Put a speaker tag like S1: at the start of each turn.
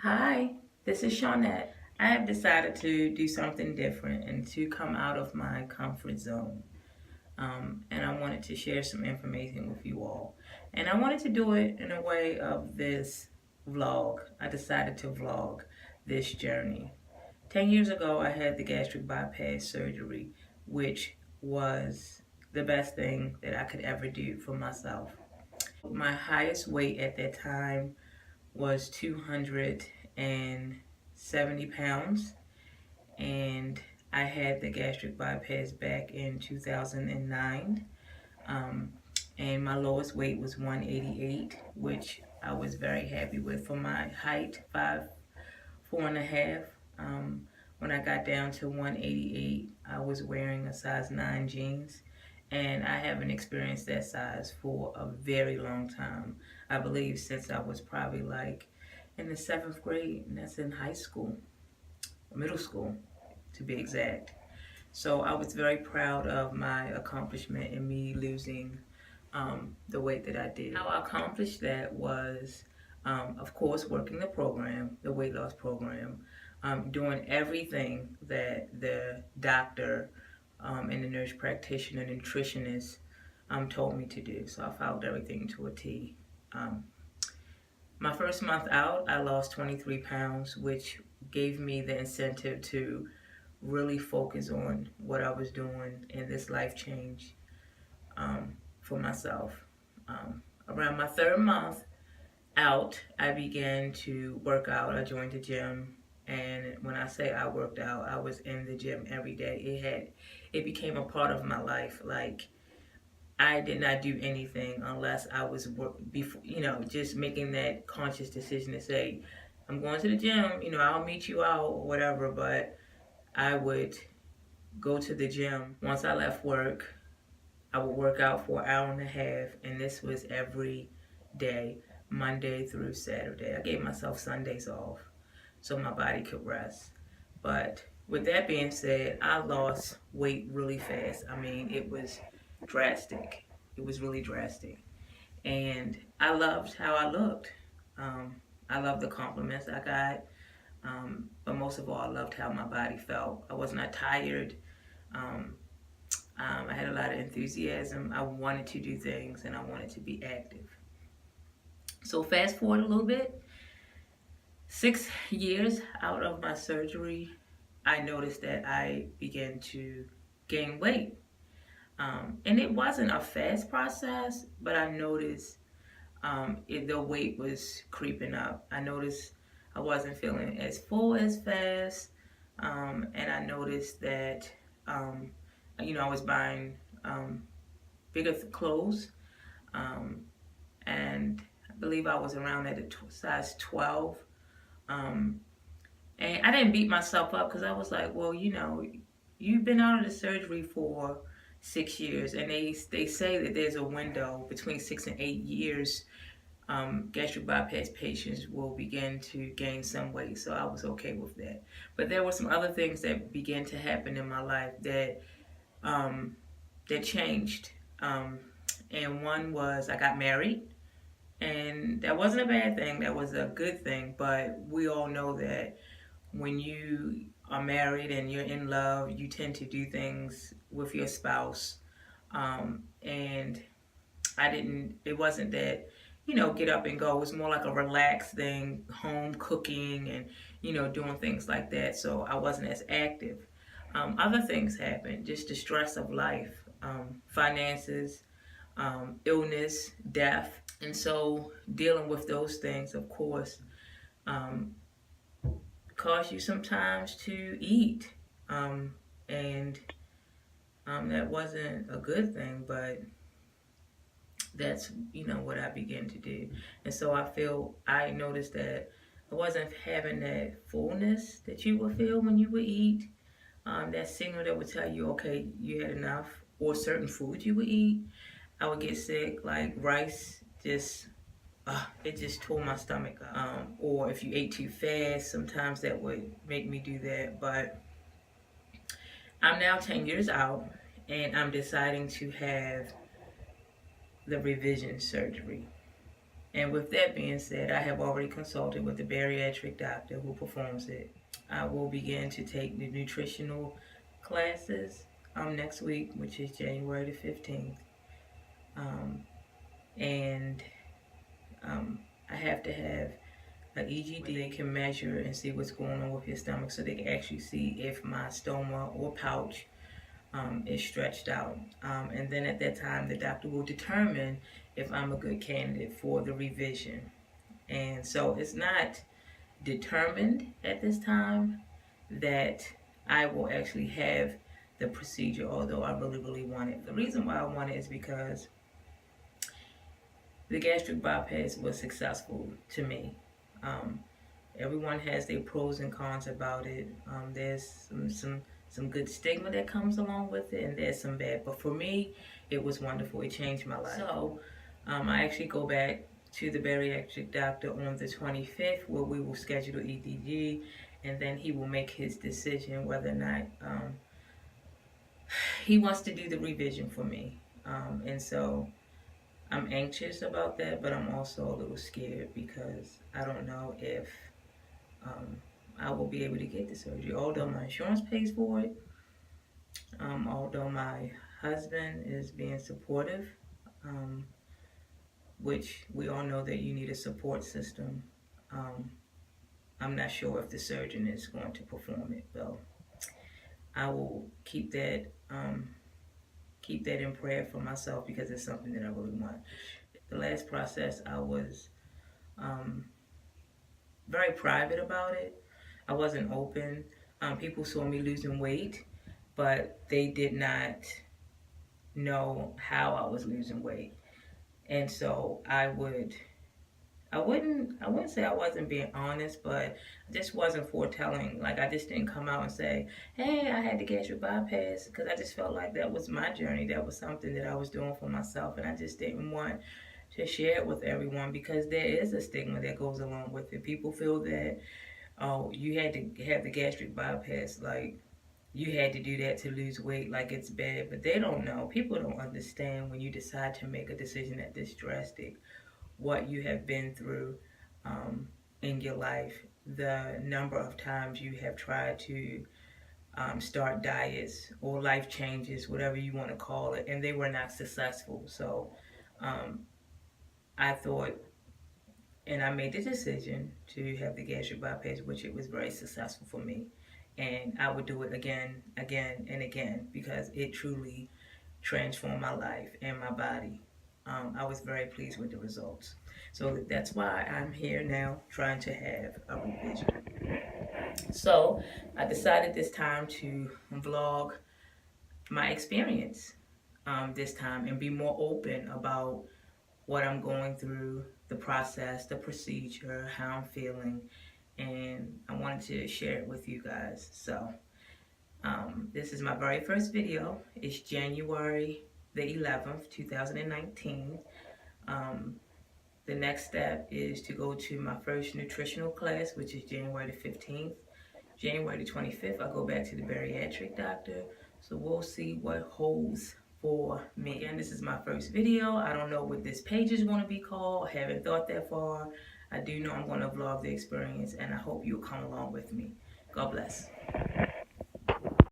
S1: Hi, this is Shawnette. I have decided to do something different and to come out of my comfort zone. And I wanted to share some information with you all. And I wanted to do it in a way of this vlog. I decided to vlog this journey. 10 years ago, I had the gastric bypass surgery, which was the best thing that I could ever do for myself. My highest weight at that time was 270 pounds, and I had the gastric bypass back in 2009. Um, and my lowest weight was 188, which I was very happy with for my height, 5'4.5". When I got down to 188, I was wearing a size 9 jeans, and I haven't experienced that size for a very long time. I believe since I was probably like in the 7th grade, and that's in high school, middle school to be exact. So I was very proud of my accomplishment in me losing the weight that I did. How I accomplished that was, of course, working the program, the weight loss program, doing everything that the doctor and the nurse practitioner, nutritionist told me to do. So I followed everything to a T. My first month out, I lost 23 pounds, which gave me the incentive to really focus on what I was doing in this life change for myself. Around my third month out, I began to work out. I joined the gym, and when I say I worked out, I was in the gym every day. It became a part of my life. Like, I did not do anything unless I was before, just making that conscious decision to say, I'm going to the gym, I'll meet you out or whatever, but I would go to the gym. Once I left work, I would work out for an hour and a half, and this was every day, Monday through Saturday. I gave myself Sundays off so my body could rest. But with that being said, I lost weight really fast. I mean, it was drastic. It was really drastic. And I loved how I looked. I loved the compliments I got. But most of all, I loved how my body felt. I was not tired. Um, I had a lot of enthusiasm. I wanted to do things and I wanted to be active. So fast forward a little bit, 6 years out of my surgery, I noticed that I began to gain weight. And it wasn't a fast process, but I noticed the weight was creeping up. I noticed I wasn't feeling as full as fast. And I noticed that, I was buying bigger clothes. Um, and I believe I was around at a size 12. Um, and I didn't beat myself up because I was like, well, you've been out of the surgery for 6 years, and they say that there's a window between 6 and 8 years. Gastric bypass patients will begin to gain some weight, so I was okay with that. But there were some other things that began to happen in my life that changed. And one was I got married, and that wasn't a bad thing. That was a good thing. But we all know that when you are married and you're in love, you tend to do things with your spouse. And I didn't, it wasn't that, get up and go. It was more like a relaxed thing, home cooking and, doing things like that. So I wasn't as active. Other things happened, just the stress of life, finances, illness, death. And so dealing with those things, of course, um, cause you sometimes to eat. And that wasn't a good thing, but that's, what I began to do. And so I noticed that I wasn't having that fullness that you would feel when you would eat. That signal that would tell you, okay, you had enough, or certain foods you would eat. I would get sick, like rice, it just tore my stomach up. Or if you ate too fast, sometimes that would make me do that. But I'm now 10 years out, and I'm deciding to have the revision surgery. And with that being said, I have already consulted with the bariatric doctor who performs it. I will begin to take the nutritional classes next week, which is January the 15th. Um, and I have to have an EGD. They can measure and see what's going on with your stomach, so they can actually see if my stoma or pouch is stretched out. And then at that time, the doctor will determine if I'm a good candidate for the revision. And so it's not determined at this time that I will actually have the procedure, although I really, really want it. The reason why I want it is because the gastric bypass was successful to me. Um, Everyone has their pros and cons about it. There's some good stigma that comes along with it, and there's some bad. But for me, it was wonderful. It changed my life. So I actually go back to the bariatric doctor on the 25th, where we will schedule EDG, and then he will make his decision whether or not he wants to do the revision for me. And so I'm anxious about that, but I'm also a little scared because I don't know if I will be able to get the surgery. Although my insurance pays for it, although my husband is being supportive, um, which we all know that you need a support system. I'm not sure if the surgeon is going to perform it, though. I will keep that in prayer for myself because it's something that I really want. The last process, I was very private about it. I wasn't open. People saw me losing weight, but they did not know how I was losing weight. And so I wouldn't say I wasn't being honest, but I just wasn't foretelling. Like, I just didn't come out and say, hey, I had the gastric bypass, because I just felt like that was my journey. That was something that I was doing for myself, and I just didn't want to share it with everyone because there is a stigma that goes along with it. People feel that, oh, you had to have the gastric bypass, like you had to do that to lose weight, like it's bad. But they don't know. People don't understand when you decide to make a decision that this drastic, what you have been through in your life, the number of times you have tried to start diets or life changes, whatever you want to call it, and they were not successful. So I thought, and I made the decision to have the gastric bypass, which it was very successful for me. And I would do it again, again, and again because it truly transformed my life and my body. I was very pleased with the results. So that's why I'm here now trying to have a revision. So I decided this time to vlog my experience this time and be more open about what I'm going through, the process, the procedure, how I'm feeling, and I wanted to share it with you guys. So this is my very first video. It's January the 11th, 2019. The next step is to go to my first nutritional class, which is January the 15th. January the 25th, I go back to the bariatric doctor. So we'll see what holds for me. Again, this is my first video. I don't know what this page is going to be called. I haven't thought that far. I do know I'm going to vlog the experience, and I hope you'll come along with me. God bless.